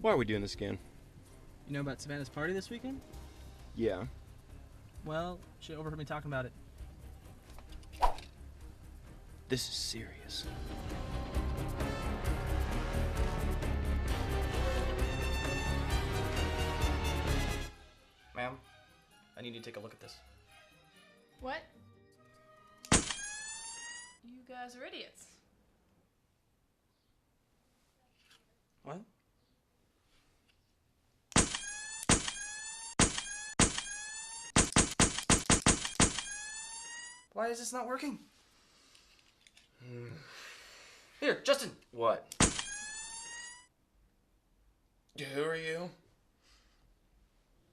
Why are we doing this again? You know about Savannah's party this weekend? Yeah. Well, she overheard me talking about it. This is serious. Ma'am, I need you to take a look at this. What? You guys are idiots. What? Why is this not working? Here, Justin! What? Who are you?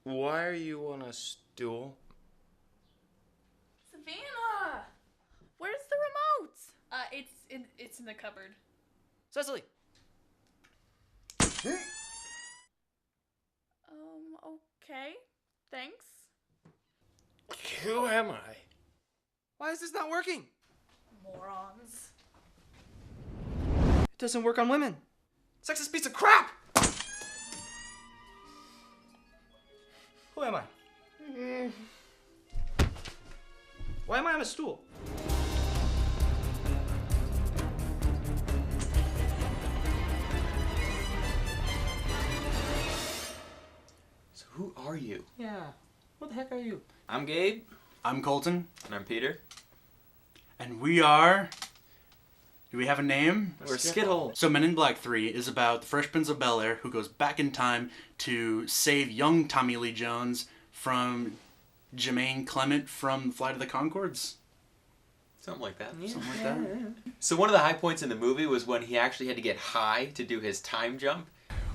Why are you on a stool? Savannah! Where's the remote? It's in the cupboard. Cecily! Okay. Thanks. Who am I? Why is this not working? Morons. It doesn't work on women. Sexist piece of crap! Who am I? Why am I on a stool? So who are you? Yeah. What the heck are you? I'm Gabe. I'm Colton. And I'm Peter. And we are... Do we have a name? We're SkitHole. So Men in Black 3 is about the Fresh Prince of Bel-Air who goes back in time to save young Tommy Lee Jones from Jermaine Clement from Flight of the Conchords. Something like that. Something like that. So one of the high points in the movie was when he actually had to get high to do his time jump.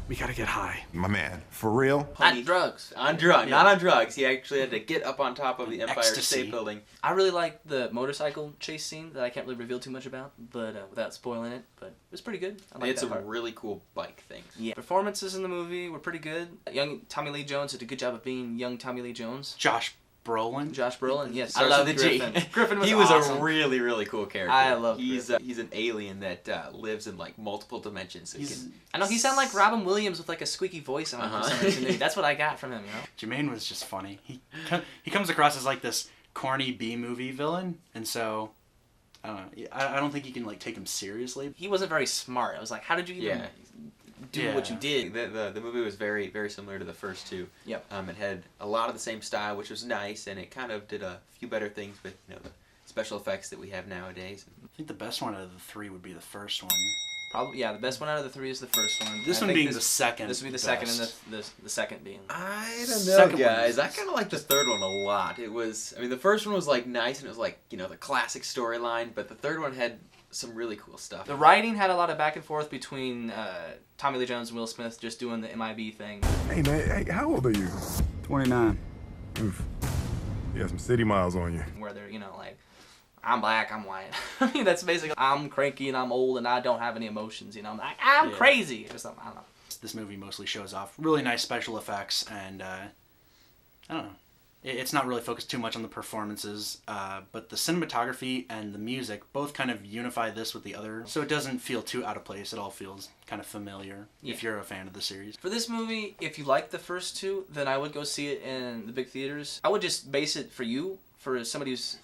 We gotta get high. My man, for real? On drugs. On drugs, not on drugs. He actually had to get up on top of the Empire Ecstasy. State Building. I really like the motorcycle chase scene that I can't really reveal too much about, but without spoiling it. But it was pretty good. I like It's that a part. really cool bike thing. Yeah. Performances in the movie were pretty good. Young Tommy Lee Jones did a good job of being young Tommy Lee Jones. Josh Brolin. Josh Brolin, yes. Starts I love with a G. Griffin. Griffin was He was awesome. a really, really cool character. I love He's an alien that lives in like multiple dimensions. So I know he sounded like Robin Williams with like a squeaky voice on him for some reason. That's what I got from him, you know. Jermaine was just funny. He comes across as like this corny B-movie villain, and so I don't know. I don't think you can like take him seriously. He wasn't very smart. I was like, how did you even do what you did? The movie was very, very similar to the first two. Yep. It had a lot of the same style, which was nice, and it kind of did a few better things with the special effects that we have nowadays. I think the best one out of the three would be the first one. Probably, yeah. The best one out of the three is the first one. This I one think being the second. This would be the second, and the second being. I don't know, Second guys. one. I kind of like the third one a lot. The first one was like nice, and it was like the classic storyline, but the third one had some really cool stuff. The writing had a lot of back and forth between Tommy Lee Jones and Will Smith just doing the MIB thing. Hey, man, how old are you? 29. Oof. You got some city miles on you. Where they're, like, I'm black, I'm white. I mean, that's basically, I'm cranky and I'm old and I don't have any emotions, I'm like, I'm crazy or something, I don't know. This movie mostly shows off really nice special effects, and I don't know. It's not really focused too much on the performances, but the cinematography and the music both kind of unify this with the other, so it doesn't feel too out of place. It all feels kind of familiar if you're a fan of the series. For this movie, if you like the first two, then I would go see it in the big theaters. I would just base it for somebody who's,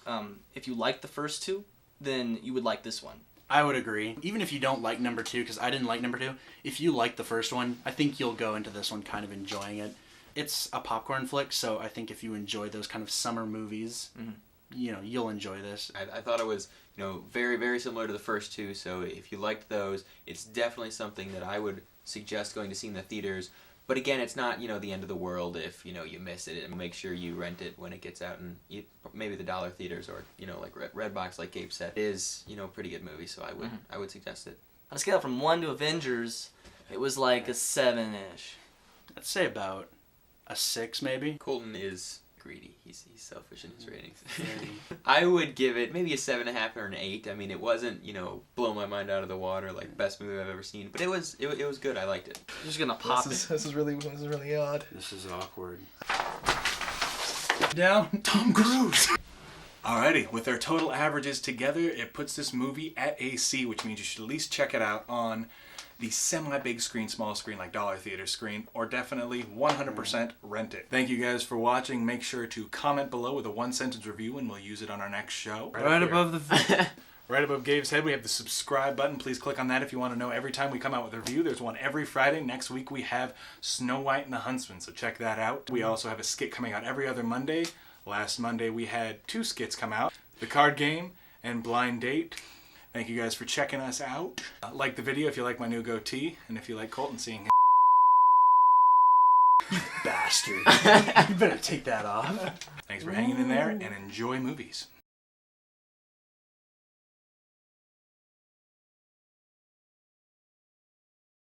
if you like the first two, then you would like this one. I would agree. Even if you don't like number two, because I didn't like number two, if you like the first one, I think you'll go into this one kind of enjoying it. It's a popcorn flick, so I think if you enjoy those kind of summer movies, you'll enjoy this. I thought it was, very, very similar to the first two, so if you liked those, it's definitely something that I would suggest going to see in the theaters. But again, it's not, the end of the world if, you miss it, and make sure you rent it when it gets out in maybe the dollar theaters or, like Redbox, like Gabe said. It is, a pretty good movie, so I would suggest it. On a scale from 1 to Avengers, it was like a 7-ish. I'd say about a 6 maybe. Colton is greedy. He's selfish in his ratings. I would give it maybe a 7.5 or an 8. I mean, it wasn't blow my mind out of the water like best movie I've ever seen, but it was good. I liked it. I'm just gonna pop it. This is really odd. This is awkward. Down, Tom Cruise. Alrighty, with their total averages together, it puts this movie at a C, which means you should at least check it out on the semi-big screen, small screen, like dollar theater screen, or definitely 100% rent it. Thank you guys for watching. Make sure to comment below with a 1-sentence review and we'll use it on our next show. Right above the... Right above Gabe's head, we have the subscribe button. Please click on that if you want to know every time we come out with a review. There's one every Friday. Next week we have Snow White and the Huntsman, so check that out. We also have a skit coming out every other Monday. Last Monday we had 2 skits come out, The Card Game and Blind Date. Thank you guys for checking us out. Like the video if you like my new goatee, and if you like Colton seeing Bastard. You better take that off. Thanks for hanging in there, and enjoy movies.